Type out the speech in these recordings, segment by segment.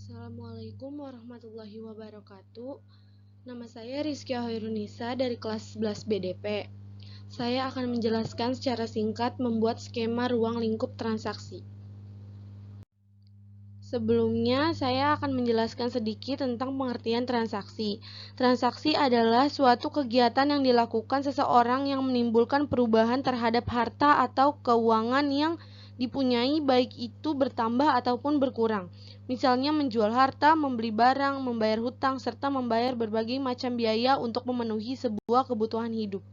Assalamualaikum warahmatullahi wabarakatuh. Nama saya Rizky Hoirunisa dari kelas 11 BDP. Saya akan menjelaskan secara singkat membuat skema ruang lingkup transaksi. Sebelumnya, saya akan menjelaskan sedikit tentang pengertian transaksi. Transaksi adalah suatu kegiatan yang dilakukan seseorang yang menimbulkan perubahan terhadap harta atau keuangan yang dipunyai, baik itu bertambah ataupun berkurang. Misalnya menjual harta, membeli barang, membayar hutang, serta membayar berbagai macam biaya untuk memenuhi sebuah kebutuhan hidup.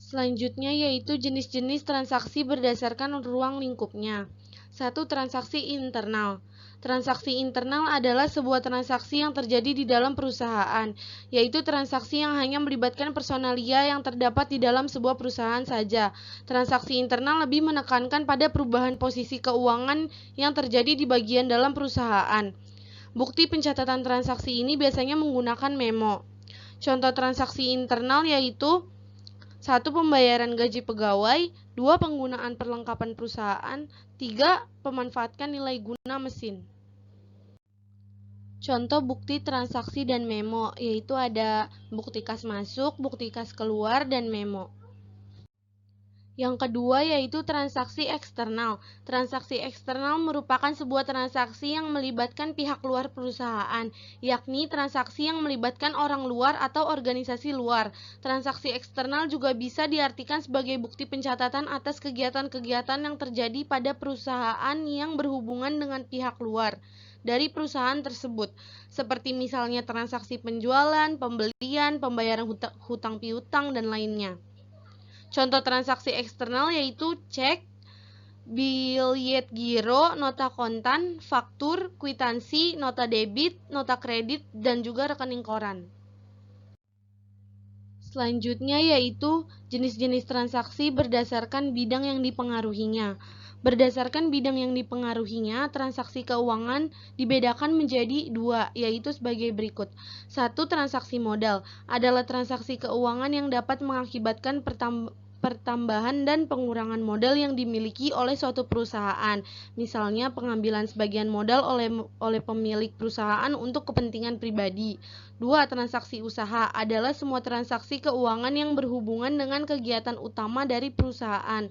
Selanjutnya yaitu jenis-jenis transaksi berdasarkan ruang lingkupnya. 1. Transaksi internal. Transaksi internal adalah sebuah transaksi yang terjadi di dalam perusahaan, yaitu transaksi yang hanya melibatkan personalia yang terdapat di dalam sebuah perusahaan saja. Transaksi internal lebih menekankan pada perubahan posisi keuangan yang terjadi di bagian dalam perusahaan. Bukti pencatatan transaksi ini biasanya menggunakan memo. Contoh transaksi internal yaitu 1. Pembayaran gaji pegawai, 2. Penggunaan perlengkapan perusahaan, 3. Pemanfaatkan nilai guna mesin. Contoh bukti transaksi dan memo, yaitu ada bukti kas masuk, bukti kas keluar, dan memo. Yang kedua yaitu transaksi eksternal. Transaksi eksternal merupakan sebuah transaksi yang melibatkan pihak luar perusahaan, yakni transaksi yang melibatkan orang luar atau organisasi luar. Transaksi eksternal juga bisa diartikan sebagai bukti pencatatan atas kegiatan-kegiatan yang terjadi pada perusahaan yang berhubungan dengan pihak luar dari perusahaan tersebut, seperti misalnya transaksi penjualan, pembelian, pembayaran hutang piutang, dan lainnya. Contoh transaksi eksternal yaitu cek, biljet giro, nota kontan, faktur, kwitansi, nota debit, nota kredit, dan juga rekening koran. Selanjutnya yaitu jenis-jenis transaksi berdasarkan bidang yang dipengaruhinya. Berdasarkan bidang yang dipengaruhinya, transaksi keuangan dibedakan menjadi dua, yaitu sebagai berikut. 1. Transaksi modal adalah transaksi keuangan yang dapat mengakibatkan pertambahan dan pengurangan modal yang dimiliki oleh suatu perusahaan. Misalnya pengambilan sebagian modal oleh pemilik perusahaan untuk kepentingan pribadi. 2. Transaksi usaha adalah semua transaksi keuangan yang berhubungan dengan kegiatan utama dari perusahaan.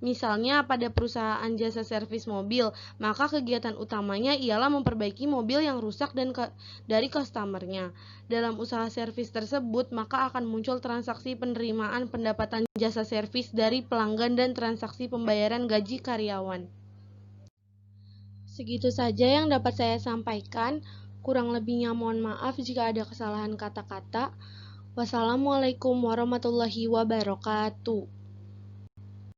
Misalnya pada perusahaan jasa servis mobil, maka kegiatan utamanya ialah memperbaiki mobil yang rusak dari customernya. Dalam usaha servis tersebut, maka akan muncul transaksi penerimaan pendapatan jasa servis dari pelanggan dan transaksi pembayaran gaji karyawan. Segitu saja yang dapat saya sampaikan. Kurang lebihnya mohon maaf jika ada kesalahan kata-kata. Wassalamualaikum warahmatullahi wabarakatuh.